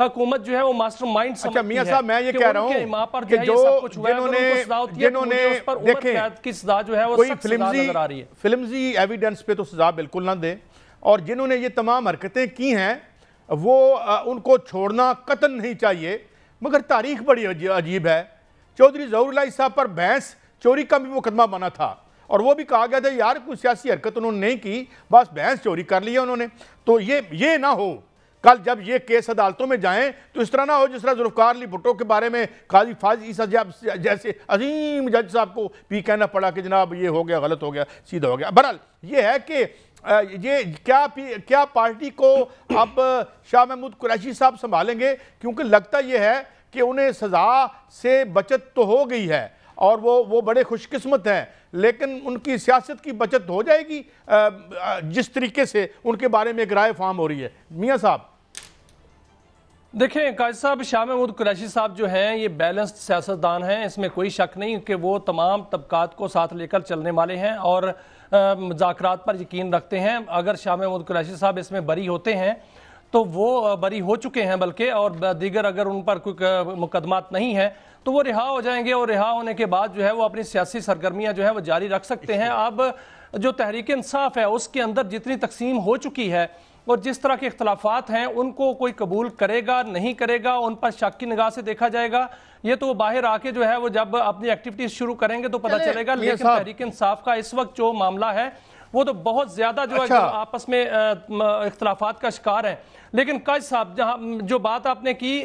حکومت جو ہے وہ ماسٹر مائنڈ اچھا میاں صاحب میں یہ کہہ رہا ہوں کہ جو کوئی فلمزی ایویڈنس پہ تو سزا بالکل نہ دیں، اور جنہوں نے یہ تمام حرکتیں کی ہیں وہ ان کو چھوڑنا قطعاً نہیں چاہیے۔ مگر تاریخ بڑی عجیب ہے، چودھری ظہور اللہ صاحب پر بھینس چوری کا بھی مقدمہ بنا تھا، اور وہ بھی کہا گیا تھا یار کوئی سیاسی حرکت انہوں نے نہیں کی، بس بھینس چوری کر لیا انہوں نے۔ تو یہ نہ ہو کل جب یہ کیس عدالتوں میں جائیں تو اس طرح نہ ہو جس طرح ذوالفقار علی بھٹو کے بارے میں قاضی فاضل عیسیٰ جیسے عظیم جج صاحب کو بھی کہنا پڑا کہ جناب یہ ہو گیا، غلط ہو گیا، سیدھا ہو گیا۔ بہرحال یہ ہے کہ یہ کیا پارٹی کو اب شاہ محمود قریشی صاحب سنبھالیں گے، کیونکہ لگتا یہ ہے کہ انہیں سزا سے بچت تو ہو گئی ہے اور وہ بڑے خوش قسمت ہیں، لیکن ان کی سیاست کی بچت ہو جائے گی جس طریقے سے ان کے بارے میں ایک رائے فارم ہو رہی ہے۔ میاں صاحب دیکھیں قاضی صاحب، شاہ محمود قریشی صاحب جو ہیں یہ بیلنسڈ سیاستدان ہیں، اس میں کوئی شک نہیں کہ وہ تمام طبقات کو ساتھ لے کر چلنے والے ہیں اور مذاکرات پر یقین رکھتے ہیں۔ اگر شاہ محمود قریشی صاحب اس میں بری ہوتے ہیں تو وہ بری ہو چکے ہیں بلکہ، اور دیگر اگر ان پر کوئی مقدمات نہیں ہیں تو وہ رہا ہو جائیں گے، اور رہا ہونے کے بعد جو ہے وہ اپنی سیاسی سرگرمیاں جو ہے وہ جاری رکھ سکتے ہیں۔ اب جو تحریک انصاف ہے اس کے اندر جتنی تقسیم ہو چکی ہے اور جس طرح کے اختلافات ہیں ان کو کوئی قبول کرے گا نہیں کرے گا، ان پر شک کی نگاہ سے دیکھا جائے گا، یہ تو باہر آ کے جو ہے وہ جب اپنی ایکٹیویٹیز شروع کریں گے تو پتہ چلے گا۔ لیکن تحریک انصاف کا اس وقت جو معاملہ ہے وہ تو بہت زیادہ جو ہے آپس میں اختلافات کا شکار ہے۔ لیکن قاضی صاحب جہاں جو بات آپ نے کی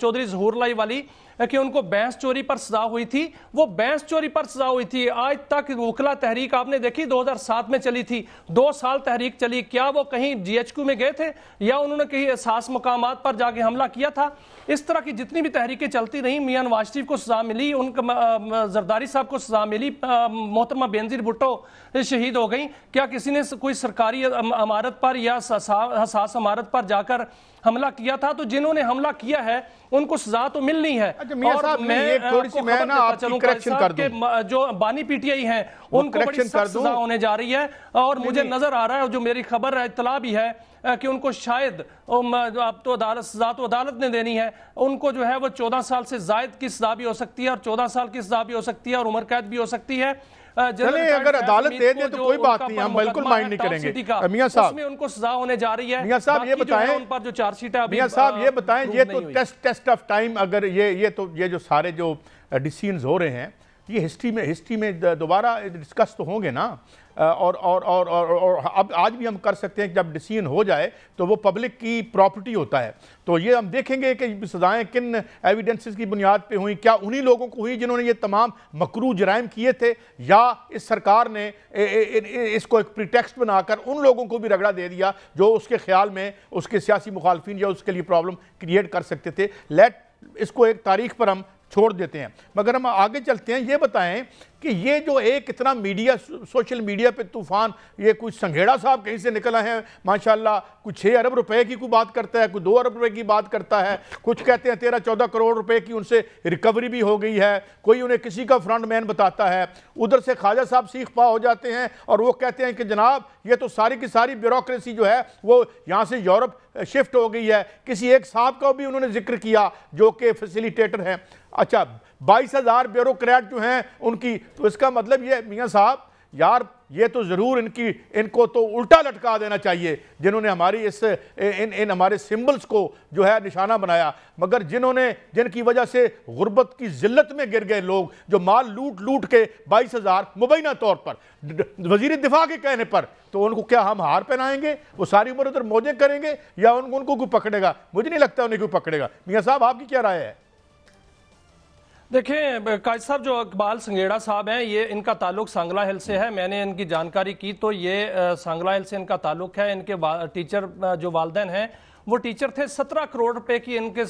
چودھری ظہور اللہ والی کہ ان کو بینس چوری پر سزا ہوئی تھی، وہ بینس چوری پر سزا ہوئی تھی۔ آج تک وکلا تحریک آپ نے دیکھی 2007 میں چلی تھی، 2 سال تحریک چلی، کیا وہ کہیں GHQ میں گئے تھے یا انہوں نے کہیں حساس مقامات پر جا کے حملہ کیا تھا؟ اس طرح کی جتنی بھی تحریکیں چلتی رہیں، میاں نواز شریف کو سزا ملی، ان کا زرداری صاحب کو سزا ملی، محترمہ بینظیر بھٹو شہید ہو گئیں، کیا کسی نے کوئی سرکاری عمارت پر یا حساس عمارت پر جا کر حملہ کیا تھا؟ تو جنہوں نے حملہ کیا ہے ان کو سزا تو ملنی ہے۔ اور میں نا آپ کی کریکشن کر دوں، جو بانی PTI ہیں ان کو بڑی سخت سزا ہونے جا رہی ہے، اور مجھے نظر آ رہا ہے جو میری خبر اطلاع بھی ہے کہ ان کو شاید اب تو سزا تو عدالت نے دینی ہے، ان کو جو ہے وہ 14 سال سے زائد کی سزا بھی ہو سکتی ہے اور 14 سال کی سزا بھی ہو سکتی ہے اور عمر قید بھی ہو سکتی ہے۔ چلیں اگر عدالت دے دے تو کوئی بات نہیں، ہم بالکل مائنڈ نہیں کریں گے۔ میاں صاحب اس میں ان کو سزا ہونے جا رہی ہے۔ میاں صاحب یہ بتائیں، ان پر جو چارج شیٹ ہے میاں صاحب یہ بتائیں، یہ تو ٹیسٹ آف ٹائم، اگر یہ جو سارے جو ڈیسیژنز ہو رہے ہیں یہ ہسٹری میں دوبارہ ڈسکس تو ہوں گے نا، اور اب آج بھی ہم کر سکتے ہیں کہ جب ڈیسیژن ہو جائے تو وہ پبلک کی پراپرٹی ہوتا ہے، تو یہ ہم دیکھیں گے کہ سزائیں کن ایویڈنسز کی بنیاد پہ ہوئیں، کیا انہی لوگوں کو ہوئی جنہوں نے یہ تمام مکروہ جرائم کیے تھے، یا اس سرکار نے اس کو ایک پریٹیکسٹ بنا کر ان لوگوں کو بھی رگڑا دے دیا جو اس کے خیال میں اس کے سیاسی مخالفین یا اس کے لیے پرابلم کریٹ کر سکتے تھے۔ اس کو ایک تاریخ پر ہم چھوڑ دیتے ہیں، مگر ہم آگے چلتے ہیں۔ یہ بتائیں کہ یہ جو ایک اتنا میڈیا، سوشل میڈیا پہ طوفان، یہ کوئی سنگھیڑا صاحب کہیں سے نکلا ہے ماشاءاللہ، کوئی 6 ارب روپے کی کوئی بات کرتا ہے، کوئی 2 ارب روپے کی بات کرتا ہے، کچھ کہتے ہیں 13-14 کروڑ روپے کی ان سے ریکوری بھی ہو گئی ہے، کوئی انہیں کسی کا فرنٹ مین بتاتا ہے، ادھر سے خواجہ صاحب سیخ پا ہو جاتے ہیں اور وہ کہتے ہیں کہ جناب یہ تو ساری کی ساری بیوروکریسی جو ہے وہ یہاں سے یورپ شفٹ ہو گئی ہے۔ کسی ایک صاحب کا بھی انہوں نے ذکر کیا جو کہ فیسیلیٹیٹر ہیں۔ اچھا 22,000 بیوروکریٹ جو ہیں ان کی، تو اس کا مطلب یہ میاں صاحب یار یہ تو ضرور ان کو تو الٹا لٹکا دینا چاہیے جنہوں نے ہماری ان ہمارے سمبلز کو جو ہے نشانہ بنایا، مگر جن کی وجہ سے غربت کی ذلت میں گر گئے لوگ، جو مال لوٹ کے 22,000 مبینہ طور پر وزیر دفاع کے کہنے پر، تو ان کو کیا ہم ہار پہنائیں گے؟ وہ ساری عمر ادھر موجیں کریں گے یا ان کو کوئی پکڑے گا؟ مجھے نہیں لگتا انہیں کوئی پکڑے گا۔ میاں صاحب آپ کی کیا رائے ہے؟ دیکھیں قائد صاحب، جو اقبال سنگھیڑا صاحب ہیں یہ ان کا تعلق سانگلا ہل سے ہے، میں نے ان کی جانکاری کی تو یہ سانگلا ہل سے ان کا تعلق ہے۔ ان کے ٹیچر جو والدین ہیں وہ ٹیچر تھے، 17 کروڑ روپے کی ان کے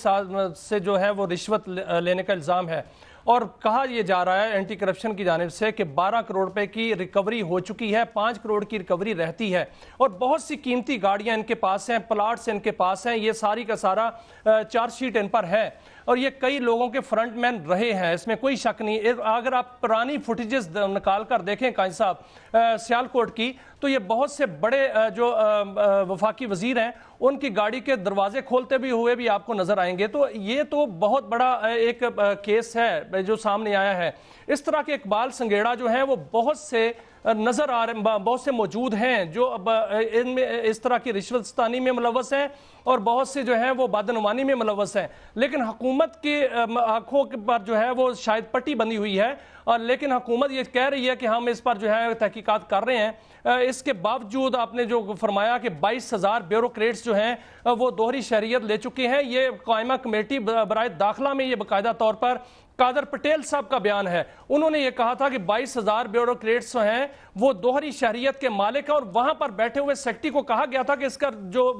سے جو ہے وہ رشوت لینے کا الزام ہے، اور کہا یہ جا رہا ہے اینٹی کرپشن کی جانب سے کہ 12 کروڑ روپے کی ریکوری ہو چکی ہے, 5 کروڑ کی ریکوری رہتی ہے, اور بہت سی قیمتی گاڑیاں ان کے پاس ہیں, پلاٹس ان کے پاس ہیں, یہ ساری کا سارا چارج شیٹ ان پر ہے, اور یہ کئی لوگوں کے فرنٹ مین رہے ہیں, اس میں کوئی شک نہیں. اگر آپ پرانی فوٹیجز نکال کر دیکھیں قائد صاحب سیالکوٹ کی, تو یہ بہت سے بڑے جو وفاقی وزیر ہیں ان کی گاڑی کے دروازے کھولتے بھی ہوئے بھی آپ کو نظر آئیں گے. تو یہ تو بہت بڑا ایک کیس ہے جو سامنے آیا ہے. اس طرح کے اقبال سنگیڑا جو ہیں وہ بہت سے نظر آ رہے, بہت سے موجود ہیں جو ان میں اس طرح کی رشوت ستانی میں ملوث ہیں, اور بہت سے جو ہیں وہ بدعنوانی میں ملوث ہیں. لیکن حکومت کی آنکھوں پر جو ہے وہ شاید پٹی بندی ہوئی ہے, اور لیکن حکومت یہ کہہ رہی ہے کہ ہم اس پر جو ہے تحقیقات کر رہے ہیں. اس کے باوجود آپ نے جو فرمایا کہ 22,000 بیوروکریٹس جو ہیں وہ دوہری شہریت لے چکے ہیں, یہ قائمہ کمیٹی برائے داخلہ میں یہ باقاعدہ طور پر قادر پٹیل صاحب کا بیان ہے. انہوں نے یہ کہا تھا کہ 22,000 بیوروکریٹس ہیں وہ دوہری شہریت کے مالک ہیں, اور وہاں پر بیٹھے ہوئے سیکٹری کو کہا گیا تھا کہ اس کا جو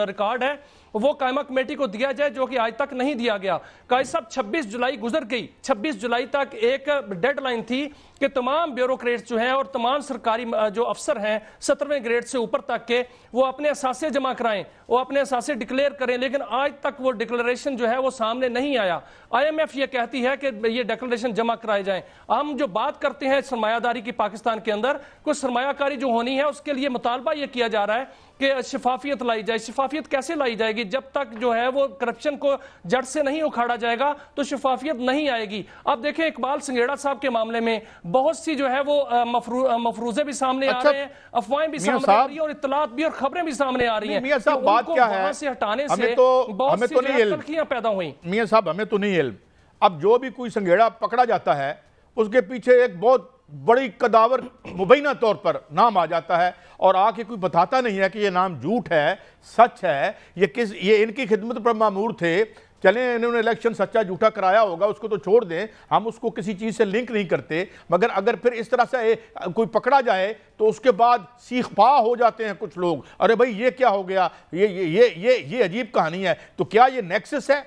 ریکارڈ ہے وہ قائمہ کمیٹی کو دیا جائے, جو کہ آج تک نہیں دیا گیا. قائد صاحب 26 جولائی گزر گئی, 26 جولائی تک ایک ڈیڈ لائن تھی کہ تمام بیوروکریٹس جو ہیں اور تمام سرکاری جو افسر ہیں 17ویں گریڈ سے اوپر تک کے وہ اپنے اثاثے جمع کرائیں, وہ اپنے اثاثے ڈکلیئر کریں, لیکن آج تک وہ ڈکلیریشن جو ہے وہ سامنے نہیں آیا. IMF یہ کہتی ہے کہ یہ ڈکلیریشن جمع کرائے جائیں. ہم جو بات کرتے ہیں سرمایہ داری کی پاکستان کے اندر, کوئی سرمایہ کاری جو ہونی ہے اس کے لیے مطالبہ یہ کیا جا رہا ہے کہ شفافیت لائی جائے. شفافیت کیسے لائی جائے گی؟ جب تک جو ہے وہ کرپشن کو جڑ سے نہیں اکھاڑا جائے گا تو شفافیت نہیں آئے گی. اب دیکھیں اقبال سنگیڑا صاحب کے معاملے میں بہت سی جو ہے وہ مفروضے بھی سامنے آ رہے ہیں, افواہیں بھی سامنے آ رہی ہیں, اور اطلاعات بھی اور خبریں بھی سامنے آ رہی ہیں. میاں صاحب بات کیا ہے, وہاں سے ہٹانے سے بہت سی تلخیاں پیدا ہوئیں. میاں صاحب ہمیں تو نہیں علم, اب جو بھی کوئی سنگیڑا پکڑا جاتا ہے اس کے پیچھے ایک بہت بڑی قداور مبینہ طور پر نام آ جاتا ہے, اور آ کے کوئی بتاتا نہیں ہے کہ یہ نام جھوٹ ہے سچ ہے, یہ ان کی خدمت پر مامور تھے, چلیں انہوں نے الیکشن سچا جھوٹا کرایا ہوگا, اس کو تو چھوڑ دیں, ہم اس کو کسی چیز سے لنک نہیں کرتے. مگر اگر پھر اس طرح سے کوئی پکڑا جائے تو اس کے بعد سیخ پا ہو جاتے ہیں کچھ لوگ, ارے بھائی یہ کیا ہو گیا, یہ عجیب کہانی ہے. تو کیا یہ نیکسس ہے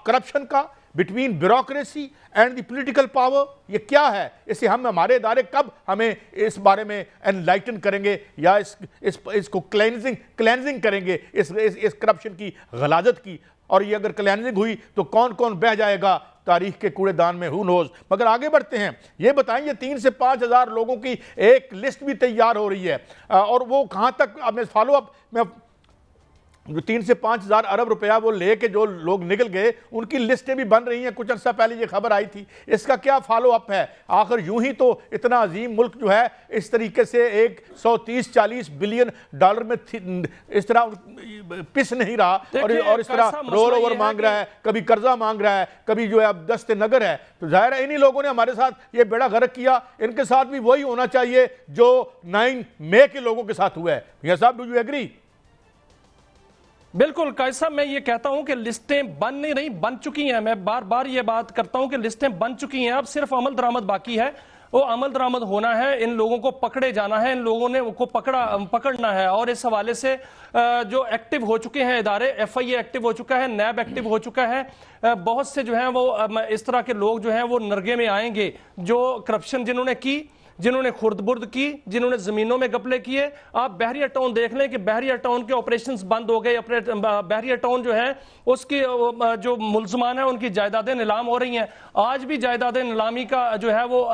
کرپشن کا between bureaucracy and the political power? یہ کیا ہے؟ اسے ہمارے ادارے کب ہمیں اس بارے میں انلائٹن کریں گے, یا اس کو کلینزنگ کریں گے اس کرپشن کی غلاظت کی؟ اور یہ اگر کلینزنگ ہوئی تو کون کون بہ جائے گا تاریخ کے کوڑے دان میں, ہو نوز. مگر آگے بڑھتے ہیں, یہ بتائیں یہ 3 سے 5 ہزار لوگوں کی ایک لسٹ بھی تیار ہو رہی ہے, اور وہ کہاں تک فالو اپ میں 3 سے 5 ہزار ارب روپیہ وہ لے کے جو لوگ نکل گئے ان کی لسٹیں بھی بن رہی ہیں. کچھ عرصہ پہلے یہ خبر آئی تھی, اس کا کیا فالو اپ ہے؟ آخر یوں ہی تو اتنا عظیم ملک جو ہے اس طریقے سے 130-40 بلین ڈالر میں اس طرح پس نہیں رہا, اور اس طرح رول اوور مانگ رہا ہے, کبھی قرضہ مانگ رہا ہے, کبھی جو ہے اب دست نگر ہے. تو ظاہر ہے انہی لوگوں نے ہمارے ساتھ یہ بیڑا غرق کیا, ان کے ساتھ بھی وہی ہونا چاہیے جو 9 مئی کے لوگوں کے ساتھ ہوا ہے. میاں صاحب ڈو یو ایگری؟ بالکل قائد صاحب, میں یہ کہتا ہوں کہ لسٹیں بن نہیں رہی, بن چکی ہیں. میں بار بار یہ بات کرتا ہوں کہ لسٹیں بن چکی ہیں, اب صرف عمل درآمد باقی ہے. وہ عمل درآمد ہونا ہے, ان لوگوں کو پکڑے جانا ہے, ان لوگوں نے کو پکڑنا ہے. اور اس حوالے سے جو ایکٹیو ہو چکے ہیں ادارے, FIA ایکٹیو ہو چکا ہے, نیب ایکٹیو ہو چکا ہے, بہت سے جو ہیں وہ اس طرح کے لوگ جو ہیں وہ نرگے میں آئیں گے جو کرپشن جنہوں نے کی, جنہوں نے خرد برد کی, جنہوں نے زمینوں میں گپلے کیے. آپ بحریہ ٹاؤن دیکھ لیں کہ بحریہ ٹاؤن کے آپریشنز بند ہو گئے. بحریہ ٹاؤن جو ہے اس کی جو ملزمان ہیں ان کی جائیدادیں نیلام ہو رہی ہیں. آج بھی جائیدادیں نیلامی کا جو ہے وہ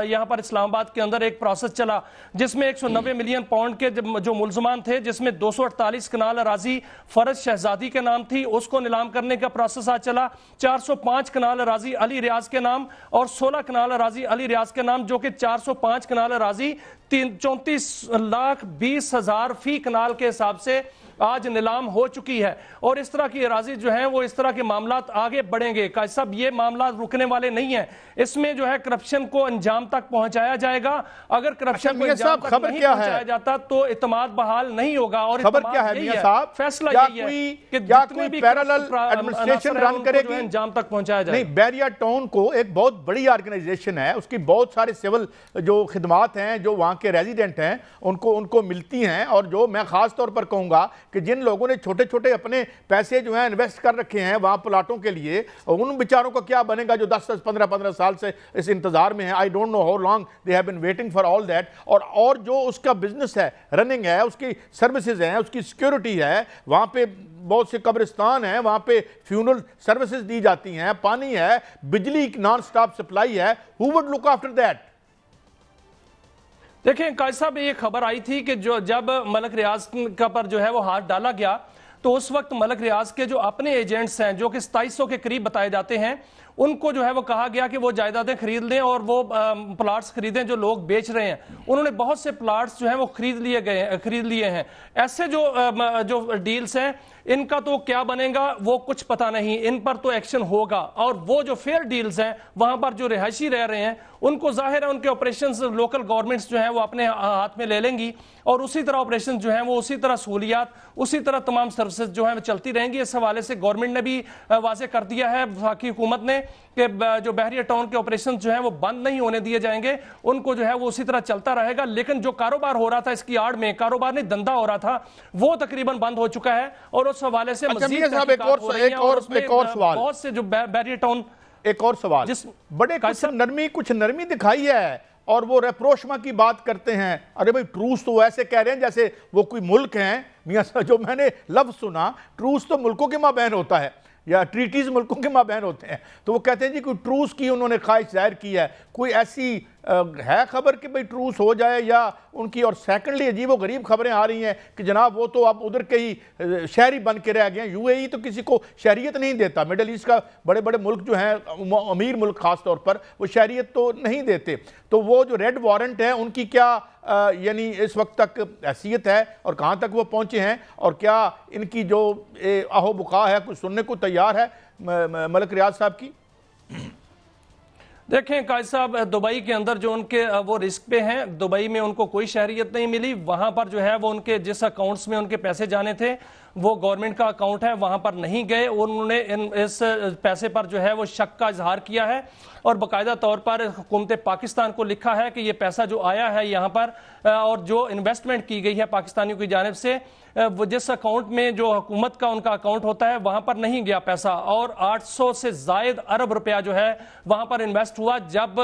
یہاں پر اسلام آباد کے اندر ایک پروسیس چلا جس میں 190 ملین پاؤنڈ کے جو ملزمان تھے, جس میں 248 کنال اراضی فرض شہزادی کے نام تھی, اس کو نیلام کرنے کا پروسیس آج چلا. 405 کنال اراضی علی ریاض کے نام اور 16 کنال اراضی علی ریاض کے نام, جو کہ 405 کنال اراضی 34,20,000 فی کنال کے حساب سے آج نیلام ہو چکی ہے. اور اس طرح کی اراضی جو ہیں وہ اس طرح کے معاملات آگے بڑھیں گے. قائد صاحب یہ معاملات رکنے والے نہیں ہیں, اس میں جو ہے کرپشن کو انجام تک پہنچایا جائے گا. اگر کرپشن کو انجام تک نہیں پہنچایا جاتا تو اعتماد بحال نہیں ہوگا. اور خبر کیا ہے میاں صاحب, فیصلہ یہی ہے کہ جتنے بھی پیرالل ایڈمنسٹریشن رن کرے گی انجام تک پہنچایا جائے. نہیں, بحریہ ٹاؤن کو ایک بہت بڑی آرگنائزیشن ہے, اس کی بہت سارے سول جو خدمات ہیں جو وہاں کے کے ریزیڈنٹ ہیں ان کو ملتی ہیں، اور جو میں خاص طور پر کہوں گا کہ جن لوگوں نے چھوٹے چھوٹے اپنے پیسے جو ہیں انویسٹ کر رکھے ہیں وہاں پلاٹوں کے لیے، ان بیچاروں کو کیا بنے گا جو 10-15 سال سے اس انتظار میں ہیں. I don't know how long they have been waiting for all that. اور جو اس کا بزنس ہے، رننگ ہے، اس کی سروسز ہیں، اس کی سیکیورٹی ہے، وہاں پہ بہت سے قبرستان ہیں، وہاں پہ فیونل سروسز دی جاتی ہیں، پانی ہے، بجلی نان سٹاپ سپلائی ہے. Who would look after that? دیکھیں قائد صاحب، یہ خبر آئی تھی کہ جب ملک ریاض کا پر جو ہے وہ ہاتھ ڈالا گیا تو اس وقت ملک ریاض کے جو اپنے ایجنٹس ہیں جو کہ 2700 کے قریب بتائے جاتے ہیں، ان کو جو ہے وہ کہا گیا کہ وہ جائیدادیں خرید لیں اور وہ پلاٹس خریدیں جو لوگ بیچ رہے ہیں. انہوں نے بہت سے پلاٹس جو ہیں وہ خرید لیے ہیں. ایسے جو ڈیلز ہیں ان کا تو کیا بنے گا وہ کچھ پتہ نہیں، ان پر تو ایکشن ہوگا. اور وہ جو فیئر ڈیلز ہیں وہاں پر جو رہائشی رہ رہے ہیں ان کو ظاہر ہے ان کے آپریشنز لوکل گورنمنٹس جو ہیں وہ اپنے ہاتھ میں لے لیں گی، اور اسی طرح آپریشنز جو ہیں وہ اسی طرح سہولیات، اسی طرح تمام سروسز جو ہیں وہ چلتی رہیں گی. اس حوالے سے گورنمنٹ نے بھی واضح کر دیا ہے، وفاقی حکومت نے، کہ جو بحریہ ٹاؤن کے آپریشنز جو ہیں وہ بند نہیں ہونے دیے جائیں گے، ان کو جو ہے وہ اسی طرح چلتا رہے گا. لیکن جو کاروبار ہو رہا تھا اس کی آڑ میں، کاروبار نہیں دندہ ہو رہا تھا، وہ تقریباً بند ہو چکا ہے. اور اس حوالے سے مزید تحقیقات ہو رہی ہیں اور اس میں بہت سے جو بحریہ ٹاؤن. ایک اور سوال، بڑے کچھ نرمی دکھائی ہے اور وہ ریپروشما کی بات کرتے ہیں. ارے بھئی ٹروس تو ایسے کہہ رہے ہیں جیسے وہ کوئی ملک ہیں. میاں صاحب جو میں نے لفظ سنا، ٹروس تو ملکوں کے مابین ہوتا ہے یا ٹریٹیز ملکوں کے مابین ہوتے ہیں، تو وہ کہتے ہیں جی کوئی ٹروس کی انہوں نے خواہش ظاہر کی ہے. کوئی ایسی ہے خبر کہ بھئی ٹروس ہو جائے یا ان کی؟ اور سیکنڈلی عجیب و غریب خبریں آ رہی ہیں کہ جناب وہ تو اب ادھر کے ہی شہری بن کے رہ گئے ہیں. یو اے ای تو کسی کو شہریت نہیں دیتا. مڈل ایسٹ کا بڑے بڑے ملک جو ہیں، امیر ملک خاص طور پر، وہ شہریت تو نہیں دیتے. تو وہ جو ریڈ وارنٹ ہیں ان کی کیا یعنی اس وقت تک حیثیت ہے اور کہاں تک وہ پہنچے ہیں، اور کیا ان کی جو آہو بقا ہے کچھ سننے کو تیار ہے ملک ریاض صاحب کی؟ دیکھیں قائد صاحب، دبئی کے اندر جو ان کے وہ رسک پہ ہیں، دبئی میں ان کو کوئی شہریت نہیں ملی. وہاں پر جو ہے وہ ان کے جس اکاؤنٹس میں ان کے پیسے جانے تھے وہ گورنمنٹ کا اکاؤنٹ ہے، وہاں پر نہیں گئے. انہوں نے اس پیسے پر جو ہے وہ شک کا اظہار کیا ہے اور باقاعدہ طور پر حکومت پاکستان کو لکھا ہے کہ یہ پیسہ جو آیا ہے یہاں پر اور جو انویسٹمنٹ کی گئی ہے پاکستانیوں کی جانب سے، وہ جس اکاؤنٹ میں جو حکومت کا ان کا اکاؤنٹ ہوتا ہے وہاں پر نہیں گیا پیسہ. اور 800 سے زائد ارب روپیہ جو ہے وہاں پر انویسٹ ہوا. جب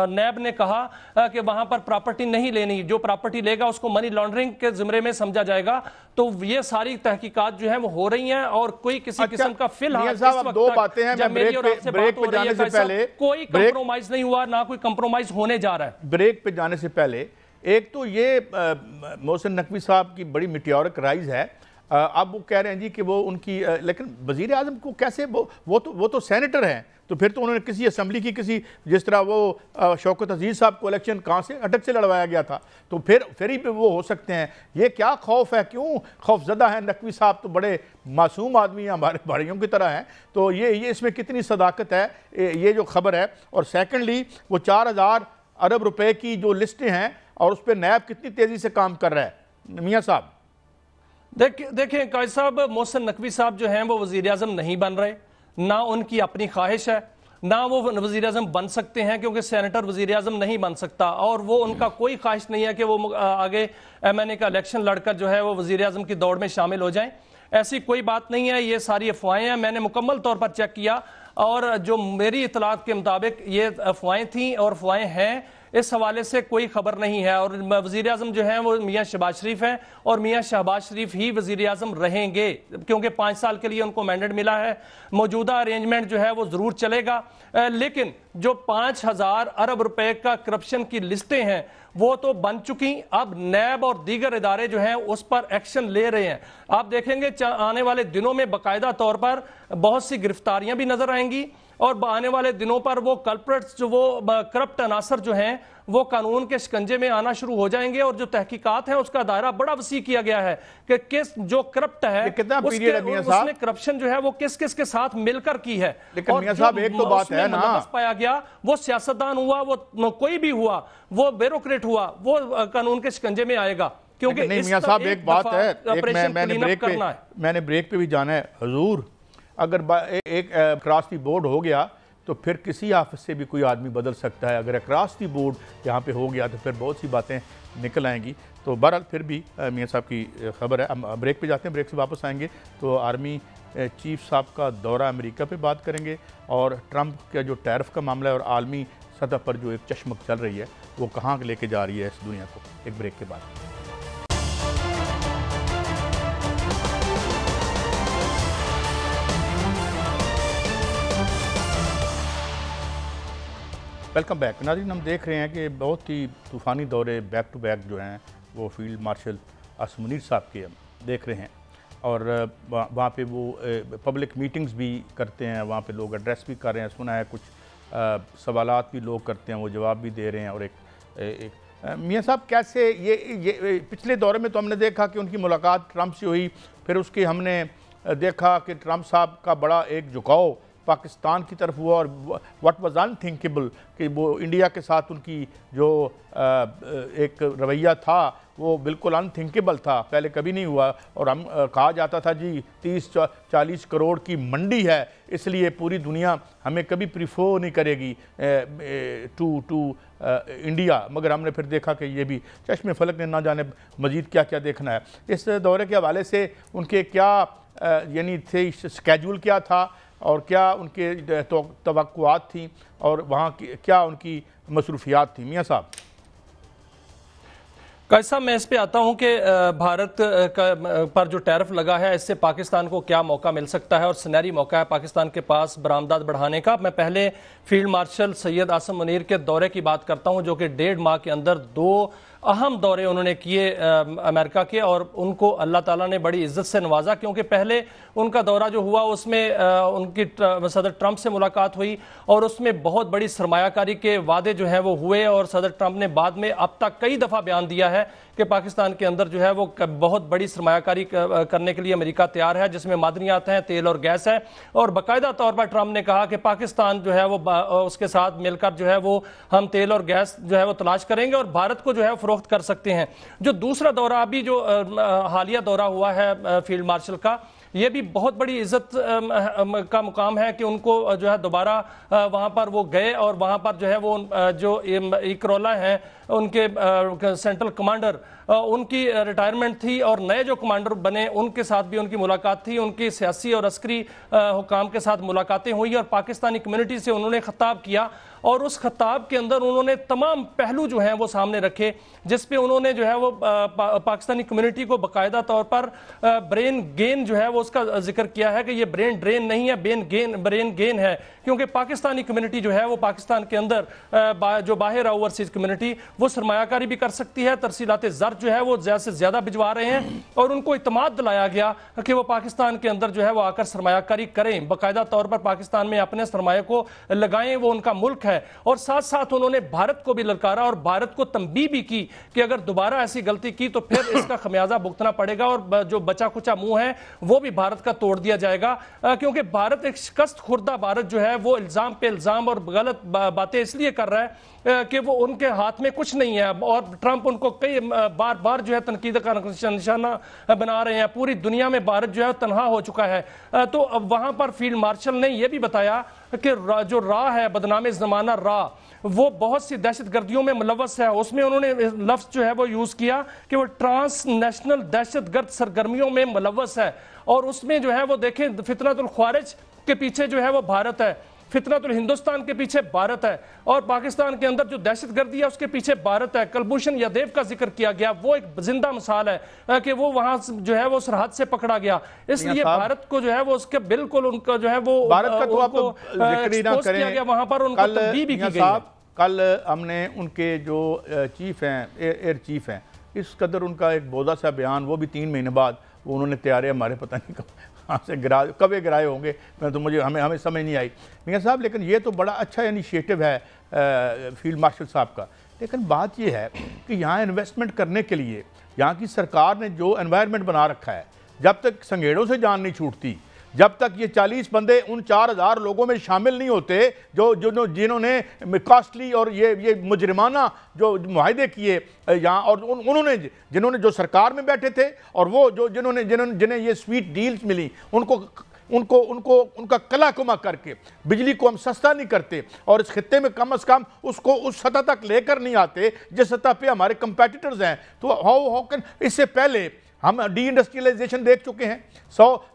نیب نے کہا کہ وہاں پر پراپرٹی نہیں لینی، جو پراپرٹی لے گا اس کو منی لانڈرنگ کے زمرے میں سمجھا جائے گا. تو یہ ساری تحقیقات جو ہیں وہ ہو رہی ہیں اور کوئی کسی قسم کا فی الحال اس وقت دو باتیں ہیں. جب میری اور آپ سے بات ہو رہی ہے کوئی کمپرومائز نہیں ہوا، نہ کوئی کمپرومائز ہونے جا رہا ہے. بریک پہ جانے سے پہلے ایک تو یہ محسن نقوی صاحب کی بڑی میٹیورک رائز ہے. اب وہ کہہ رہے ہیں جی کہ وہ ان کی، لیکن وزیر اعظم کو کیسے، وہ تو سینیٹر ہیں، تو پھر تو انہوں نے کسی اسمبلی کی کسی، جس طرح وہ شوکت عزیز صاحب کو الیکشن کہاں سے اٹک سے لڑوایا گیا تھا، تو پھر ہی پہ وہ ہو سکتے ہیں. یہ کیا خوف ہے؟ کیوں خوف زدہ ہیں نقوی صاحب؟ تو بڑے معصوم آدمی ہیں، ہمارے بھائیوں کی طرح ہیں. تو یہ اس میں کتنی صداقت ہے یہ جو خبر ہے؟ اور سیکنڈلی وہ 4000 ارب روپے کی جو لسٹیں ہیں اور اس پہ نیب کتنی تیزی سے کام کر رہا ہے میاں صاحب؟ دیکھیں قائد صاحب، محسن نقوی صاحب جو ہیں وہ وزیر اعظم نہیں بن رہے، نہ ان کی اپنی خواہش ہے، نہ وہ وزیر اعظم بن سکتے ہیں کیونکہ سینیٹر وزیر اعظم نہیں بن سکتا. اور وہ ان کا کوئی خواہش نہیں ہے کہ وہ آگے MNA کا الیکشن لڑ کر جو ہے وہ وزیر اعظم کی دوڑ میں شامل ہو جائیں. ایسی کوئی بات نہیں ہے، یہ ساری افواہیں ہیں. میں نے مکمل طور پر چیک کیا اور جو میری اطلاعات کے مطابق یہ افواہیں تھیں اور افواہیں ہیں، اس حوالے سے کوئی خبر نہیں ہے. اور وزیر اعظم جو ہیں وہ میاں شہباز شریف ہیں اور میاں شہباز شریف ہی وزیر اعظم رہیں گے کیونکہ 5 سال کے لیے ان کو مینڈیٹ ملا ہے. موجودہ ارینجمنٹ جو ہے وہ ضرور چلے گا، لیکن جو 5000 ارب روپے کا کرپشن کی لسٹیں ہیں وہ تو بن چکی. اب نیب اور دیگر ادارے جو ہیں اس پر ایکشن لے رہے ہیں. آپ دیکھیں گے آنے والے دنوں میں باقاعدہ طور پر بہت سی گرفتاریاں بھی نظر آئیں گی اور آنے والے دنوں پر وہ کلپریٹس جو وہ کرپٹ عناصر جو ہیں وہ قانون کے شکنجے میں آنا شروع ہو جائیں گے. اور جو تحقیقات ہیں اس کا دائرہ بڑا وسیع کیا گیا ہے کہ کس جو کرپٹ ہے اس نے کرپشن جو ہے وہ کس کے ساتھ مل کر کی ہے. لیکن میاں صاحب ایک تو بات ہے نا، پایا گیا وہ سیاستدان ہوا، وہ کوئی بھی ہوا، وہ بیوروکریٹ ہوا، وہ قانون کے شکنجے میں آئے گا. کیونکہ نہیں میاں صاحب ایک بات ہے، میں نے بریک پہ بھی جانا ہے. حضور اگر ایک کراس دی بورڈ ہو گیا تو پھر کسی آفس سے بھی کوئی آدمی بدل سکتا ہے. اگر اکراس دی بورڈ یہاں پہ ہو گیا تو پھر بہت سی باتیں نکل آئیں گی. تو بہرحال پھر بھی میاں صاحب کی خبر ہے. ہم بریک پہ جاتے ہیں, بریک سے واپس آئیں گے تو آرمی چیف صاحب کا دورہ امریکہ پہ بات کریں گے, اور ٹرمپ کا جو ٹیرف کا معاملہ ہے اور عالمی سطح پر جو ایک چشمک چل رہی ہے وہ کہاں لے کے جا رہی ہے اس دنیا کو. ایک بریک کے بعد. Welcome back. ناظرین, ہم دیکھ رہے ہیں کہ بہت ہی طوفانی دورے بیک ٹو بیک جو ہیں وہ فیلڈ مارشل عاصم منیر صاحب کے ہم دیکھ رہے ہیں, اور وہاں پہ وہ پبلک میٹنگز بھی کرتے ہیں, وہاں پہ لوگ ایڈریس بھی کر رہے ہیں. سنا ہے کچھ سوالات بھی لوگ کرتے ہیں, وہ جواب بھی دے رہے ہیں. اور ایک میاں صاحب کیسے یہ پچھلے دورے میں تو ہم نے دیکھا کہ ان کی ملاقات ٹرمپ سے ہوئی, پھر اس کی ہم نے دیکھا کہ ٹرمپ صاحب کا بڑا ایک جھکاؤ پاکستان کی طرف ہوا, اور واٹ واز انتھنکیبل کہ وہ انڈیا کے ساتھ ان کی جو ایک رویہ تھا وہ بالکل انتھنکیبل تھا, پہلے کبھی نہیں ہوا. اور ہم کہا جاتا تھا جی 30-40 کروڑ کی منڈی ہے, اس لیے پوری دنیا ہمیں کبھی پریفر نہیں کرے گی ٹو انڈیا. مگر ہم نے پھر دیکھا کہ یہ بھی چشم فلک نے نہ جانے مزید کیا کیا دیکھنا ہے. اس دورے کے حوالے سے ان کے کیا یعنی تھے, اسکیجول کیا تھا, اور کیا ان کے توقعات تھیں, اور وہاں کیا ان کی مصروفیات تھیں؟ میاں صاحب. قائد صاحب, میں اس پہ آتا ہوں کہ بھارت پر جو ٹیرف لگا ہے اس سے پاکستان کو کیا موقع مل سکتا ہے, اور سنہری موقع ہے پاکستان کے پاس برآمدات بڑھانے کا. میں پہلے فیلڈ مارشل سید عاصم منیر کے دورے کی بات کرتا ہوں, جو کہ 1.5 ماہ کے اندر 2 اہم دورے انہوں نے کیے امریکہ کے, اور ان کو اللہ تعالیٰ نے بڑی عزت سے نوازا. کیونکہ پہلے ان کا دورہ جو ہوا اس میں ان کی صدر ٹرمپ سے ملاقات ہوئی, اور اس میں بہت بڑی سرمایہ کاری کے وعدے جو ہیں وہ ہوئے, اور صدر ٹرمپ نے بعد میں اب تک کئی دفعہ بیان دیا ہے کہ پاکستان کے اندر جو ہے وہ بہت بڑی سرمایہ کاری کرنے کے لیے امریکہ تیار ہے, جس میں معدنیات ہیں, تیل اور گیس ہے. اور باقاعدہ طور پر ٹرمپ نے کہا کہ پاکستان جو ہے وہ اس کے ساتھ مل کر جو ہے وہ ہم تیل اور گیس جو ہے وہ تلاش کریں گے, اور بھارت کو جو ہے فروخت کر سکتے ہیں. جو دوسرا دورہ ابھی جو حالیہ دورہ ہوا ہے فیلڈ مارشل کا, یہ بھی بہت بڑی عزت کا مقام ہے کہ ان کو جو ہے دوبارہ وہاں پر وہ گئے, اور وہاں پر جو ہے وہ جو ایکرولا ہیں ان کے سینٹرل کمانڈر, ان کی ریٹائرمنٹ تھی, اور نئے جو کمانڈر بنے ان کے ساتھ بھی ان کی ملاقات تھی. ان کی سیاسی اور عسکری حکام کے ساتھ ملاقاتیں ہوئی, اور پاکستانی کمیونٹی سے انہوں نے خطاب کیا, اور اس خطاب کے اندر انہوں نے تمام پہلو جو ہیں وہ سامنے رکھے, جس پہ انہوں نے جو ہے وہ پاکستانی کمیونٹی کو باقاعدہ طور پر برین گین جو ہے وہ اس کا ذکر کیا ہے کہ یہ برین ڈرین نہیں ہے, برین گین ہے. کیونکہ پاکستانی کمیونٹی جو ہے وہ پاکستان کے اندر جو باہر اوورسیز کمیونٹی وہ سرمایہ کاری بھی کر سکتی ہے, ترسیلات زر جو ہے وہ زیادہ سے زیادہ بھجوا رہے ہیں, اور ان کو اعتماد دلایا گیا کہ وہ پاکستان کے اندر جو ہے وہ آ کر سرمایہ کاری کریں, باقاعدہ طور پر پاکستان میں اپنے سرمایہ کو لگائیں, وہ ان کا ملک ہے. اور ساتھ ساتھ انہوں نے بھارت کو بھی للکارا, اور بھارت کو تنبیہ بھی کی کہ اگر دوبارہ ایسی غلطی کی تو پھر اس کا خمیازہ بھگتنا پڑے گا, اور جو بچا کچا منہ ہے وہ بھی بھارت کا توڑ دیا جائے گا. کیونکہ بھارت ایک شکست خوردہ بھارت جو ہے وہ الزام پہ الزام اور غلط باتیں اس لیے کر رہا ہے کہ وہ ان کے ہاتھ میں کچھ نہیں ہے, اور ٹرمپ ان کو کئی بار بار جو ہے تنقید کا نشانہ بنا رہے ہیں. پوری دنیا میں بھارت جو ہے تنہا ہو چکا ہے. تو اب وہاں پر فیلڈ مارشل نے یہ بھی بتایا کہ جو راہ ہے بدنام زمانہ راہ, وہ بہت سی دہشت گردیوں میں ملوث ہے. اس میں انہوں نے لفظ جو ہے وہ یوز کیا کہ وہ ٹرانس نیشنل دہشت گرد سرگرمیوں میں ملوث ہے, اور اس میں جو ہے وہ دیکھیں فتنۃ الخوارج کے پیچھے جو ہے وہ بھارت ہے, فتنۃ الہندوستان کے پیچھے بھارت ہے, اور پاکستان کے اندر جو دہشت گردی ہے اس کے پیچھے بھارت ہے. کلبھوشن یادیو کا ذکر کیا گیا, وہ ایک زندہ مثال ہے کہ وہ وہاں جو ہے وہ سرحد سے پکڑا گیا. اس لیے بھارت کو جو ہے وہ اس کے بالکل ان کا جو ہے وہ بھارت کا تو آپ ذکر ہی نہ کریں, وہاں پر ان کو تنبیہ بھی کی گئی ہے. کل ہم نے ان کے جو چیف ہیں, ایئر چیف ہیں, اس قدر ان کا ایک بودا سا بیان, وہ بھی 3 مہینے بعد وہ انہوں نے تیارے ہمارے پتہ نہیں کہاں سے کبے گرائے ہوں گے, میں تو ہمیں سمجھ نہیں آئی میاں صاحب. لیکن یہ تو بڑا اچھا انیشیٹو ہے فیلڈ مارشل صاحب کا. لیکن بات یہ ہے کہ یہاں انویسٹمنٹ کرنے کے لیے یہاں کی سرکار نے جو انوائرمنٹ بنا رکھا ہے, جب تک سنگیڑوں سے جان نہیں چھوٹتی, جب تک یہ 40 بندے ان 4000 لوگوں میں شامل نہیں ہوتے جنہوں نے کاسٹلی اور یہ مجرمانہ جو معاہدے کیے یہاں, اور جنہوں نے جو سرکار میں بیٹھے تھے, اور وہ جنہیں یہ سویٹ ڈیلز ملی, ان کو ان کا کلا کما کر کے بجلی کو ہم سستا نہیں کرتے اور اس خطے میں کم از کم اس کو اس سطح تک لے کر نہیں آتے جس سطح پہ ہمارے کمپیٹیٹرز ہیں، تو ہاؤ کین، اس سے پہلے ہم ڈی انڈسٹریلائزیشن دیکھ چکے ہیں،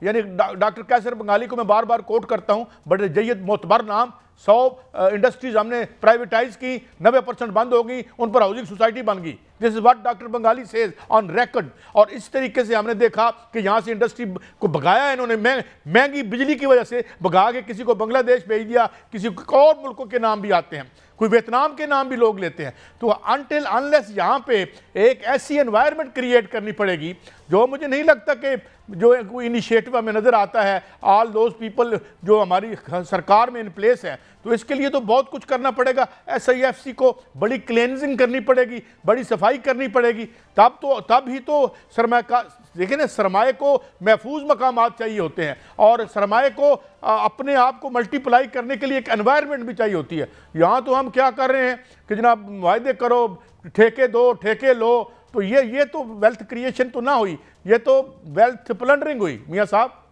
یعنی ڈاکٹر قیصر بنگالی کو میں بار بار کوٹ کرتا ہوں، بڑے جید معتبر نام، 100 انڈسٹریز ہم نے پرائیویٹائز کی، 90% بند ہو گئی، ان پر ہاؤسنگ سوسائٹی بن گئی. This is what doctor Bengali says on record. اور اس طریقے سے ہم نے دیکھا کہ یہاں سے انڈسٹری کو بھگایا انہوں نے، مہنگی بجلی کی وجہ سے بھگا کے کسی کو بنگلہ دیش بھیج دیا، کسی کو اور ملکوں کے نام بھی آتے ہیں، کوئی ویتنام کے نام بھی لوگ لیتے ہیں. تو انٹل انلیس یہاں پہ ایک ایسی انوائرمنٹ کریٹ کرنی پڑے گی جو مجھے نہیں لگتا کہ جو کوئی انیشیٹو ہمیں نظر آتا ہے آل دوز پیپل جو ہماری سرکار میں ان پلیس ہے. تو اس کے لیے تو بہت کچھ کرنا پڑے گا. ایس آئی ایف سی کو بڑی کلینزنگ کرنی پڑے گی، بڑی صفائی کرنی پڑے گی، تب ہی تو سرمایہ کا دیکھیں نا، سرمایہ کو محفوظ مقامات چاہیے ہوتے ہیں اور سرمایہ کو اپنے آپ کو ملٹی پلائی کرنے کے لیے ایک انوائرمنٹ بھی چاہیے ہوتی ہے. یہاں تو ہم کیا کر رہے ہیں کہ جناب معاہدے کرو، ٹھیکے دو، ٹھیکے لو، تو یہ تو ویلتھ کریشن تو نہ ہوئی، یہ تو ویلتھ پلنڈرنگ ہوئی. میاں صاحب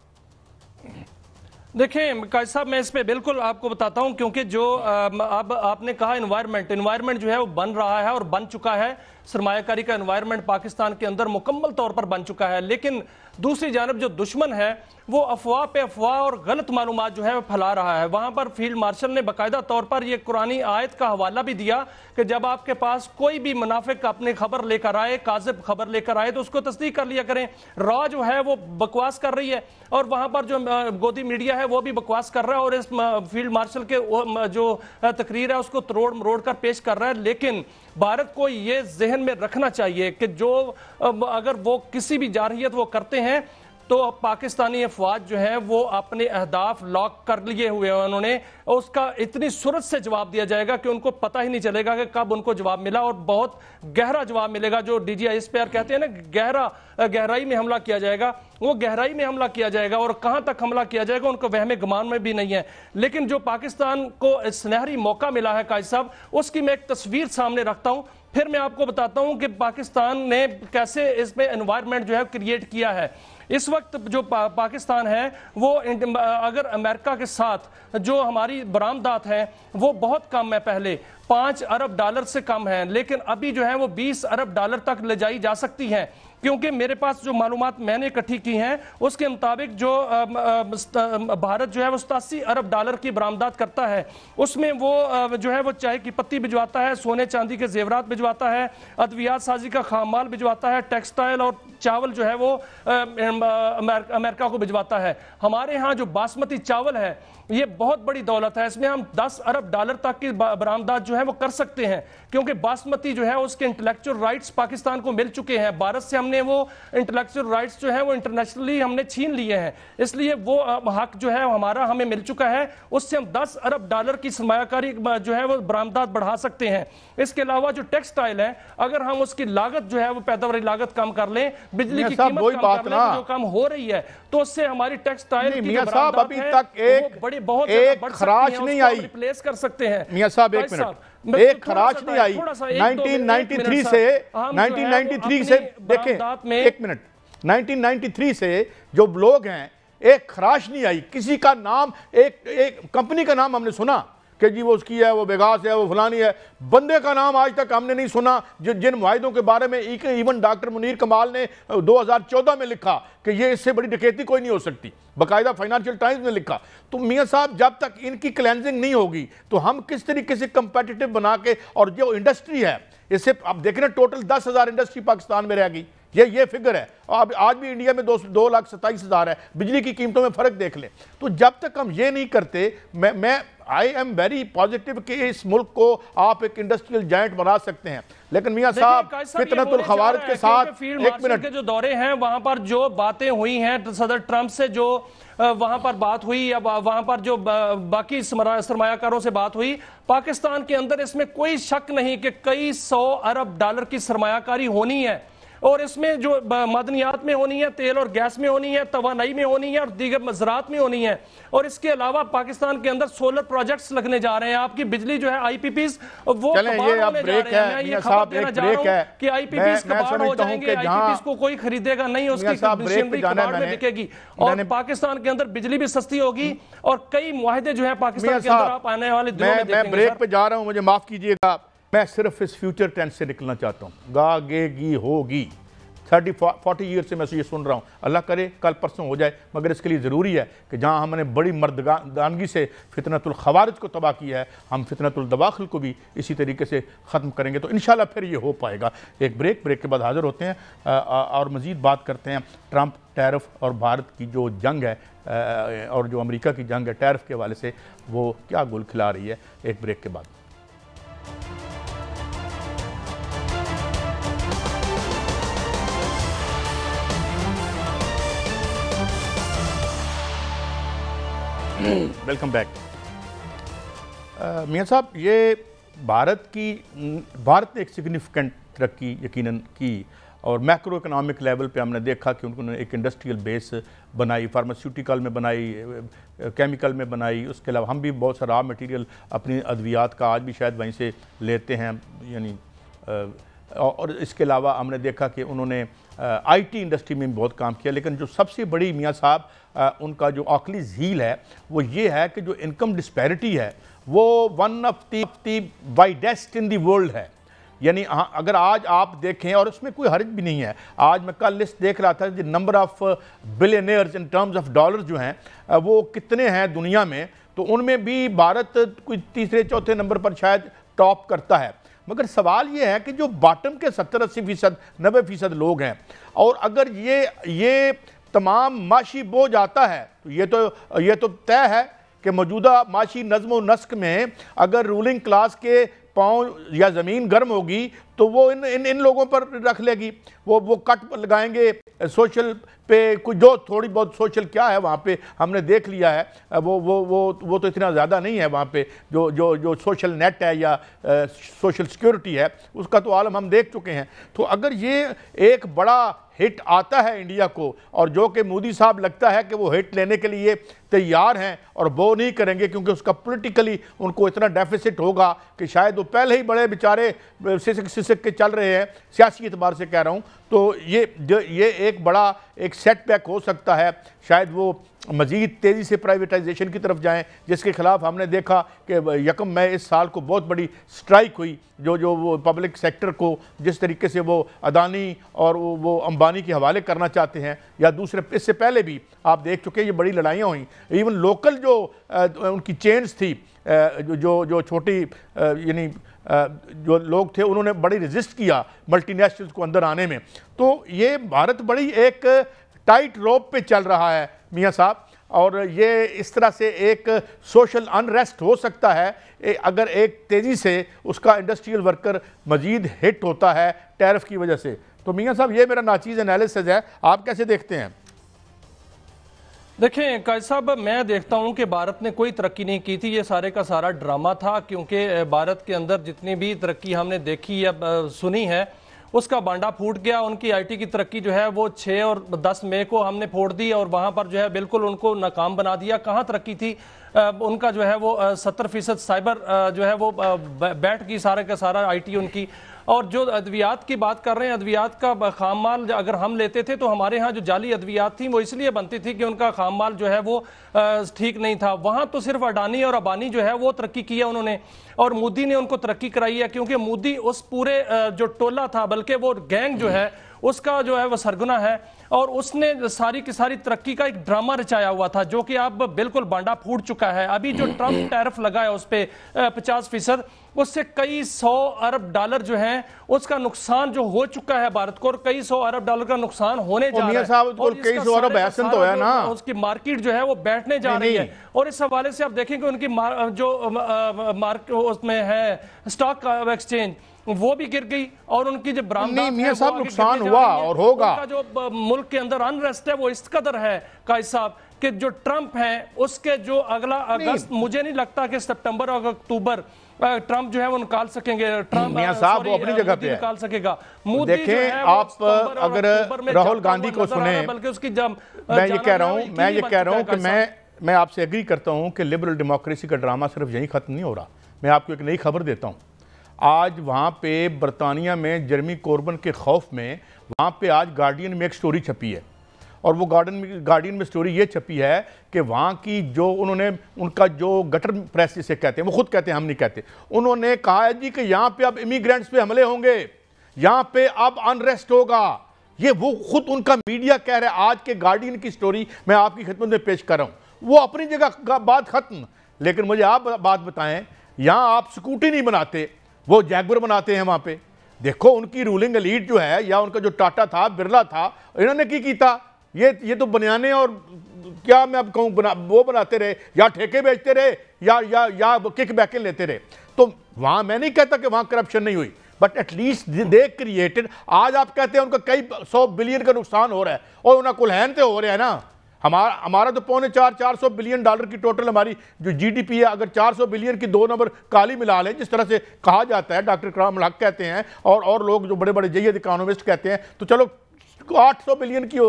دیکھیں قائد صاحب، میں اس پہ بالکل آپ کو بتاتا ہوں، کیونکہ جو اب آپ نے کہا انوائرمنٹ جو ہے وہ بن رہا ہے اور بن چکا ہے. سرمایہ کاری کا انوائرمنٹ پاکستان کے اندر مکمل طور پر بن چکا ہے، لیکن دوسری جانب جو دشمن ہے وہ افواہ پہ افواہ اور غلط معلومات جو ہے وہ پھیلا رہا ہے. وہاں پر فیلڈ مارشل نے باقاعدہ طور پر یہ قرآنی آیت کا حوالہ بھی دیا کہ جب آپ کے پاس کوئی بھی منافق اپنے خبر لے کر آئے، کاذب خبر لے کر آئے، تو اس کو تصدیق کر لیا کریں. را جو ہے وہ بکواس کر رہی ہے اور وہاں پر جو گودی میڈیا ہے وہ بھی بکواس کر رہا ہے اور اس فیلڈ مارشل کے جو تقریر ہے اس کو تروڑ مروڑ کر پیش کر رہا ہے. لیکن بھارت کو یہ ذہن میں رکھنا چاہیے کہ جو اگر وہ کسی بھی جارحیت وہ کرتے ہیں تو پاکستانی افواج جو ہے وہ اپنے اہداف لاک کر لیے ہوئے ہیں. انہوں نے اس کا اتنی سرعت سے جواب دیا جائے گا کہ ان کو پتہ ہی نہیں چلے گا کہ کب ان کو جواب ملا، اور بہت گہرا جواب ملے گا. جو D G I S P R کہتے ہیں نا، گہرائی میں حملہ کیا جائے گا، وہ گہرائی میں حملہ کیا جائے گا اور کہاں تک حملہ کیا جائے گا ان کو وہم گمان میں بھی نہیں ہے. لیکن جو پاکستان کو سنہری موقع ملا ہے قائد صاحب، اس کی میں ایک تصویر سامنے رکھتا ہوں، پھر میں آپ کو بتاتا ہوں کہ پاکستان نے کیسے اس میں انوائرمنٹ جو ہے کریٹ کیا ہے. اس وقت جو پاکستان ہے وہ اگر امریکہ کے ساتھ جو ہماری برآمدات ہیں وہ بہت کم ہے، پہلے 5 ارب ڈالر سے کم ہیں، لیکن ابھی جو ہے وہ 20 ارب ڈالر تک لے جائی جا سکتی ہیں. کیونکہ میرے پاس جو معلومات میں نے اکٹھی کی ہیں اس کے مطابق جو بھارت جو ہے وہ 87 ارب ڈالر کی برآمدات کرتا ہے. اس میں وہ جو ہے وہ چائے کی پتی بھجواتا ہے، سونے چاندی کے زیورات بھجواتا ہے، ادویات سازی کا خام مال بھجواتا ہے، ٹیکسٹائل اور چاول جو ہے وہ امریکہ کو بھجواتا ہے. ہمارے ہاں جو باسمتی چاول ہے یہ بہت بڑی دولت ہے، اس میں ہم 10 ارب ڈالر تک کی برآمدات جو ہے وہ کر سکتے ہیں، کیونکہ باسمتی جو ہے اس کے انٹلیکچوئل رائٹس پاکستان کو مل چکے ہیں. بھارت سے ہم نے وہ انٹلیکچوئل رائٹس جو ہیں وہ انٹرنیشنلی ہم نے چھین لیے ہیں، اس لیے وہ حق جو ہے ہمارا ہمیں مل چکا ہے. اس سے ہم 10 ارب ڈالر کی سرمایہ کاری جو ہے وہ برآمدات بڑھا سکتے ہیں. اس کے علاوہ جو ٹیکسٹائل ہے، اگر ہم اس کی لاگت جو ہے وہ پیداواری لاگت کم کر لیں، بجلی کی قیمت کم کر لیں، جو کم ہو رہی ہے، تو اس سے ہماری ٹیکسٹائل کی جو برآمدات ہے وہ بہت ایک خراش نہیں آئی. ریپلیس کر سکتے ہیں. میاں صاحب ایک منٹ، ایک خراش نہیں آئی 1993 سے دیکھیں، ایک منٹ، 1993 سے جو لوگ ہیں ایک خراش نہیں آئی. کسی کا نام، ایک کمپنی کا نام ہم نے سنا کہ جی وہ اس کی ہے، وہ بیگاس ہے، وہ فلانی ہے. بندے کا نام آج تک ہم نے نہیں سنا جن معاہدوں کے بارے میں ایون ڈاکٹر منیر کمال نے 2014 میں لکھا کہ یہ اس سے بڑی ڈکیتی کوئی نہیں ہو سکتی، باقاعدہ فائنانشل ٹائمز نے لکھا. تو میاں صاحب جب تک ان کی کلینزنگ نہیں ہوگی تو ہم کس طریقے سے کمپیٹیٹو بنا کے، اور جو انڈسٹری ہے اس سے اب دیکھیں نا ٹوٹل 10,000 انڈسٹری پاکستان میں رہ گئی، یہ فگر ہے. آج بھی انڈیا میں 2,27,000 ہے. بجلی کی قیمتوں میں فرق دیکھ لیں. تو جب تک ہم یہ نہیں کرتے، میں آئی ایم ویری پازیٹیو کہ اس ملک کو آپ ایک انڈسٹریل جائنٹ بنا سکتے ہیں. لیکن میاں صاحب فتنۃ الخوارج کے ساتھ، ایک منٹ، کے جو دورے ہیں وہاں پر جو باتیں ہوئی ہیں صدر ٹرمپ سے، جو وہاں پر بات ہوئی یا وہاں پر جو باقی سرمایہ کاروں سے بات ہوئی، پاکستان کے اندر اس میں کوئی شک نہیں کہ کئی 100 ارب ڈالر کی سرمایہ کاری ہونی ہے. اور اس میں جو معدنیات میں ہونی ہے، تیل اور گیس میں ہونی ہے، توانائی میں ہونی ہے اور دیگر زراعت میں ہونی ہے. اور اس کے علاوہ پاکستان کے اندر سولر پروجیکٹس لگنے جا رہے ہیں. آپ کی بجلی جو ہے آئی پی پیز وہ کباڑ ہونے جا رہے ہیں. میں یہ خبر دینا چاہ رہا ہوں کہ آئی پی پیز کباڑ ہو جائیں گے. آئی پی پیز کو کوئی خریدے گا نہیں, اس کی مشینری کباڑ میں بکے گی. اور پاکستان کے اندر بجلی بھی سستی ہوگی اور کئی معاہدے جو ہیں پاکستان کے اندر آپ آنے والے دنوں میں دیکھیں گے. میں بریک پہ جا رہا ہوں, مجھے معاف کیجئے گا. میں صرف اس فیوچر ٹینس سے نکلنا چاہتا ہوں. گا گے گی ہوگی 30-40 ایئر سے میں یہ سن رہا ہوں. اللہ کرے کل پرسوں ہو جائے, مگر اس کے لیے ضروری ہے کہ جہاں ہم نے بڑی مردانگی سے فتنۃ الخوارج کو تباہ کیا ہے, ہم فتنۃ الدواخل کو بھی اسی طریقے سے ختم کریں گے تو انشاءاللہ پھر یہ ہو پائے گا. ایک بریک کے بعد حاضر ہوتے ہیں اور مزید بات کرتے ہیں ٹرمپ, ٹیرف اور بھارت کی جو جنگ ہے اور جو امریکہ کی جنگ ہے ٹیرف کے حوالے سے, وہ کیا گل کھلا رہی ہے. ایک بریک کے بعد. Welcome back. میاں صاحب, یہ بھارت نے ایک سگنیفیکنٹ ترقی یقیناً کی اور میکرو اکنامک لیول پہ ہم نے دیکھا کہ انہوں نے ایک انڈسٹریل بیس بنائی, فارماسیوٹیکل میں بنائی, کیمیکل میں بنائی. اس کے علاوہ ہم بھی بہت سا را مٹیریل اپنی ادویات کا آج بھی شاید وہیں سے لیتے ہیں یعنی. اور اس کے علاوہ ہم نے دیکھا کہ انہوں نے آئی ٹی انڈسٹری میں بہت کام کیا. لیکن جو سب سے بڑی میاں صاحب ان کا جو آکلیز ہیل ہے وہ یہ ہے کہ جو انکم ڈسپیرٹی ہے وہ one of the widest in the world ہے. یعنی اگر آج آپ دیکھیں, اور اس میں کوئی حرج بھی نہیں ہے, آج میں کل لسٹ دیکھ رہا تھا کہ number of billionaires in terms of dollar جو ہیں وہ کتنے ہیں دنیا میں, تو ان میں بھی بھارت کوئی تیسرے چوتھے نمبر پر شاید ٹاپ کرتا ہے. مگر سوال یہ ہے کہ جو باٹم کے 70-80%, 90% لوگ ہیں, اور اگر یہ تمام معاشی بوجھ آتا ہے تو یہ تو طے ہے کہ موجودہ معاشی نظم و نسق میں اگر رولنگ کلاس کے پاؤں یا زمین گرم ہوگی تو وہ ان لوگوں پر رکھ لے گی. وہ کٹ لگائیں گے سوشل پہ, کوئی جو تھوڑی بہت سوشل کیا ہے وہاں پہ ہم نے دیکھ لیا ہے, وہ تو اتنا زیادہ نہیں ہے وہاں پہ. جو سوشل نیٹ ہے یا سوشل سیکیورٹی ہے اس کا تو عالم ہم دیکھ چکے ہیں. تو اگر یہ ایک بڑا ہٹ آتا ہے انڈیا کو, اور جو کہ مودی صاحب لگتا ہے کہ وہ ہٹ لینے کے لیے تیار ہیں اور وہ نہیں کریں گے کیونکہ اس کا پولیٹیکلی ان کو اتنا ڈیفیسٹ ہوگا کہ شاید وہ پہلے ہی بڑے بیچارے سسک کے چل رہے ہیں سیاسی اعتبار سے کہہ رہا ہوں. تو یہ ایک بڑا ایک سیٹ بیک ہو سکتا ہے. شاید وہ مزید تیزی سے پرائیویٹائزیشن کی طرف جائیں, جس کے خلاف ہم نے دیکھا کہ 1 مئی اس سال کو بہت بڑی سٹرائک ہوئی. جو وہ پبلک سیکٹر کو جس طریقے سے وہ اڈانی اور وہ امبانی کے حوالے کرنا چاہتے ہیں, یا دوسرے اس سے پہلے بھی آپ دیکھ چکے یہ بڑی لڑائیاں ہوئیں. ایون لوکل جو ان کی چینز تھی, جو چھوٹی یعنی جو لوگ تھے انہوں نے بڑی ریزسٹ کیا ملٹی نیشنلز کو اندر آنے میں. تو یہ بھارت بڑی ایک ٹائٹ روپ پہ چل رہا ہے میاں صاحب, اور یہ اس طرح سے ایک سوشل انریسٹ ہو سکتا ہے اگر ایک تیزی سے اس کا انڈسٹریل ورکر مزید ہٹ ہوتا ہے ٹیرف کی وجہ سے. تو میاں صاحب یہ میرا ناچیز انالیسس ہے, آپ کیسے دیکھتے ہیں؟ دیکھیں قائد صاحب, میں دیکھتا ہوں کہ بھارت نے کوئی ترقی نہیں کی تھی. یہ سارے کا سارا ڈرامہ تھا, کیونکہ بھارت کے اندر جتنی بھی ترقی ہم نے دیکھی یا سنی ہے اس کا بانڈا پھوٹ گیا. ان کی آئی ٹی کی ترقی جو ہے وہ 6 اور 10 مئی کو ہم نے پھوڑ دی اور وہاں پر جو ہے بالکل ان کو ناکام بنا دیا. کہاں ترقی تھی ان کا جو ہے وہ 70% سائبر جو ہے وہ بیٹھ گئی سارے کا سارا آئی ٹی ان کی. اور جو ادویات کی بات کر رہے ہیں, ادویات کا خام مال اگر ہم لیتے تھے تو ہمارے ہاں جو جعلی ادویات تھیں وہ اس لیے بنتی تھی کہ ان کا خام مال جو ہے وہ ٹھیک نہیں تھا. وہاں تو صرف اڈانی اور ابانی جو ہے وہ ترقی کیا انہوں نے, اور مودی نے ان کو ترقی کرائی ہے, کیونکہ مودی اس پورے جو ٹولہ تھا بلکہ وہ گینگ جو ہے اس کا جو ہے وہ سرگنا ہے, اور اس نے ساری کی ساری ترقی کا ایک ڈرامہ رچایا ہوا تھا جو کہ اب بالکل بانڈا پھوٹ چکا ہے. ابھی جو ٹرمپ ٹیرف لگا ہے اس پہ 50%, اس سے کئی 100 ارب ڈالر جو ہیں اس کا نقصان جو ہو چکا ہے بھارت کو, اور کئی 100 ارب ڈالر کا نقصان ہونے جا رہا ہے, اور کئی 100 ارب ایسن تو ہے نا, اس کی مارکیٹ جو ہے وہ بیٹھنے جا رہی ہے. اور اس حوالے سے آپ دیکھیں کہ ان کی جو اس میں ہے اسٹاک ایکسچینج وہ بھی گر گئی, اور ان کی جو برآمدات میاں صاحب نقصان ہوا اور ہوگا. ان کا جو ملک کے اندر انریسٹ ہے وہ اس قدر ہے قائد صاحب کہ جو ٹرمپ ہیں اس کے جو اگلا اگست, مجھے نہیں لگتا کہ سپٹمبر اور اکتوبر ٹرمپ جو ہے وہ نکال سکیں گے، ٹرمپ میاں صاحب وہ اپنی جگہ پہ ہے، نکال سکے گا مودی۔ دیکھیں آپ اگر راہل گاندھی کو سنیں، بلکہ اس کی میں یہ کہہ رہا ہوں کہ میں آپ سے ایگری کرتا ہوں کہ لبرل ڈیموکریسی کا ڈرامہ صرف یہیں ختم نہیں ہو رہا۔ میں آپ کو ایک نئی خبر دیتا ہوں، آج وہاں پہ برطانیہ میں جرمی کوربن کے خوف میں وہاں پہ آج گارڈین میں ایک سٹوری چھپی ہے، اور وہ گارڈین میں سٹوری یہ چھپی ہے کہ وہاں کی جو ان کا جو گٹر پریس جسے کہتے ہیں، وہ خود کہتے ہیں، ہم نہیں کہتے، انہوں نے کہا ہے جی کہ یہاں پہ اب امیگرینٹس پہ حملے ہوں گے، یہاں پہ اب انریسٹ ہوگا۔ یہ وہ خود ان کا میڈیا کہہ رہا ہے۔ آج کے گارڈین کی سٹوری میں آپ کی خدمت میں پیش کر رہا ہوں، وہ اپنی جگہ بات ختم، لیکن مجھے آپ بات بتائیں، یہاں آپ سکوٹی نہیں بناتے، وہ جیگور بناتے ہیں وہاں پہ۔ دیکھو ان کی رولنگ ایلیٹ جو ہے، یا ان کا جو ٹاٹا تھا، برلا تھا، انہوں نے کی تھا، یہ تو بنیانے اور کیا میں اب کہوں وہ بناتے رہے، یا ٹھیکے بیچتے رہے، یا کک بیکیں لیتے رہے۔ تو وہاں میں نہیں کہتا کہ وہاں کرپشن نہیں ہوئی، but at least they created. آج آپ کہتے ہیں ان کا کئی 100 بلین کا نقصان ہو رہا ہے، اور انہاں کلہین تے ہو رہے ہیں نا۔ ہمارا تو $400 بلین کی ٹوٹل ہماری جو جی ڈی پی ہے، اگر 400 بلین کی 2 نمبر کالی ملا لیں، جس طرح سے کہا جاتا ہے، ڈاکٹر کرام الحق کہتے ہیں اور لوگ جو بڑے بڑے جید اکانومسٹ کہتے ہیں، تو چلو 800 بلین کی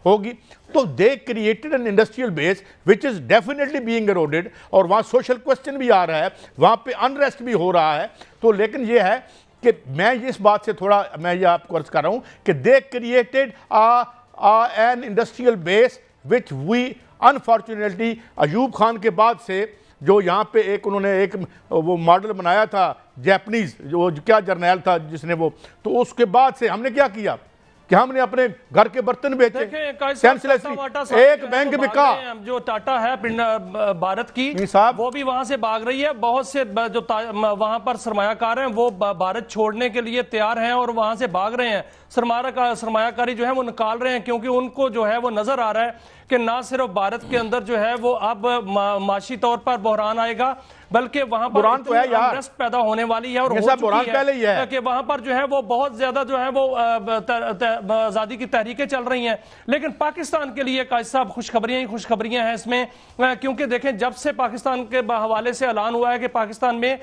ہوگی۔ تو they created an industrial base which is definitely being eroded, اور وہاں سوشل کوسچن بھی آ رہا ہے، وہاں پہ انریسٹ بھی ہو رہا ہے۔ تو لیکن یہ ہے کہ میں اس بات سے تھوڑا میں یہ آپ کو عرض کر رہا ہوں کہ دے created an industrial base which we unfortunately Ayub Khan کے بعد سے جو یہاں پہ انہوں نے ایک وہ ماڈل بنایا تھا جیپنیز، جو کیا جرنیل تھا جس نے وہ، تو اس کے بعد سے ہم نے کیا کیا کہ ہم نے اپنے گھر کے برتن بیچے، ایک بینک بکا۔ جو ٹاٹا ہے بھارت کی، وہ بھی وہاں سے بھاگ رہی ہے۔ بہت سے جو وہاں پر سرمایہ کار ہیں وہ بھارت چھوڑنے کے لیے تیار ہیں اور وہاں سے بھاگ رہے ہیں، سرمایہ کاری جو ہے وہ نکال رہے ہیں، کیونکہ ان کو جو ہے وہ نظر آ رہا ہے کہ نہ صرف بھارت کے اندر جو ہے وہ اب معاشی طور پر بحران آئے گا، بلکہ وہاں پر انریسٹ پیدا ہونے والی ہے، اور ہو چکی ہے کہ وہاں پر جو ہے وہ بہت زیادہ جو ہے وہ آزادی کی تحریکیں چل رہی ہیں۔ لیکن پاکستان کے لیے قائد صاحب خوشخبریاں ہی خوشخبریاں ہیں اس میں، کیونکہ دیکھیں جب سے پاکستان کے حوالے سے اعلان ہوا ہے کہ پاکستان میں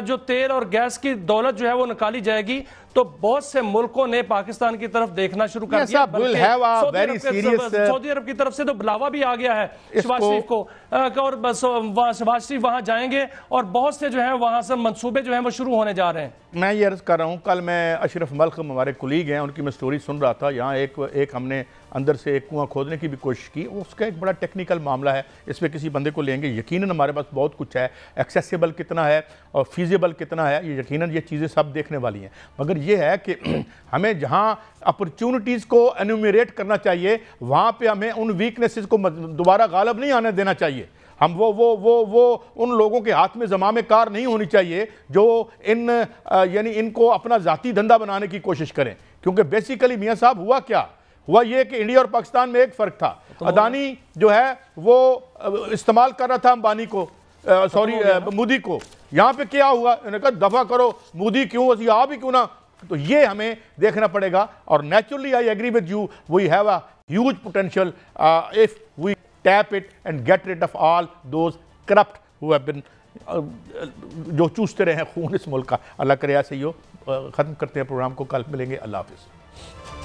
جو تیل اور گیس کی دولت جو ہے وہ نکالی جائے گی، تو بہت سے ملکوں نے پاکستان کی طرف دیکھنا شروع کر دیا۔ سعودی عرب کی طرف سے تو بلاوا بھی آ گیا ہے شہباز شریف کو، اور شہباز شریف وہاں جائیں گے، اور بہت سے جو ہیں وہاں سے منصوبے جو ہیں وہ شروع ہونے جا رہے ہیں۔ میں یہ عرض کر رہا ہوں، کل میں اشرف ملخم ہمارے کولیگ ہیں، ان کی میں سٹوری سن رہا تھا، یہاں ایک ہم نے اندر سے ایک کنواں کھودنے کی بھی کوشش کی، اس کا ایک بڑا ٹیکنیکل معاملہ ہے، اس پہ کسی بندے کو لیں گے، یقیناً ہمارے پاس بہت کچھ ہے، ایکسیسیبل کتنا ہے اور فیزیبل کتنا ہے، یہ یقیناً یہ چیزیں سب دیکھنے والی ہیں، مگر یہ ہے کہ ہمیں جہاں اپرچونٹیز کو انیومیریٹ کرنا چاہیے، وہاں پہ ہمیں ان ویکنیسز کو دوبارہ غالب نہیں آنے دینا چاہیے۔ ہم وہ ان لوگوں کے ہاتھ میں زمام کار نہیں ہونی چاہیے جو یعنی ان کو اپنا ذاتی دھندہ بنانے کی کوشش کریں، کیونکہ بیسیکلی میاں صاحب ہوا یہ کہ انڈیا اور پاکستان میں ایک فرق تھا، اڈانی جو ہے وہ استعمال کر رہا تھا امبانی کو، مودی کو، یہاں پہ کیا ہوا، انہوں نے کہا دفع کرو، مودی کیوں اسی آپ ہی کیوں نہ، تو یہ ہمیں دیکھنا پڑے گا۔ اور naturally I agree with you, we have a huge potential if we tap it and get rid of all those corrupt who have been جو چوستے رہے ہیں خون اس ملک کا۔ اللہ کرے ایسے ہی ہو۔ ختم کرتے ہیں پروگرام کو، کل ملیں گے، اللہ حافظ۔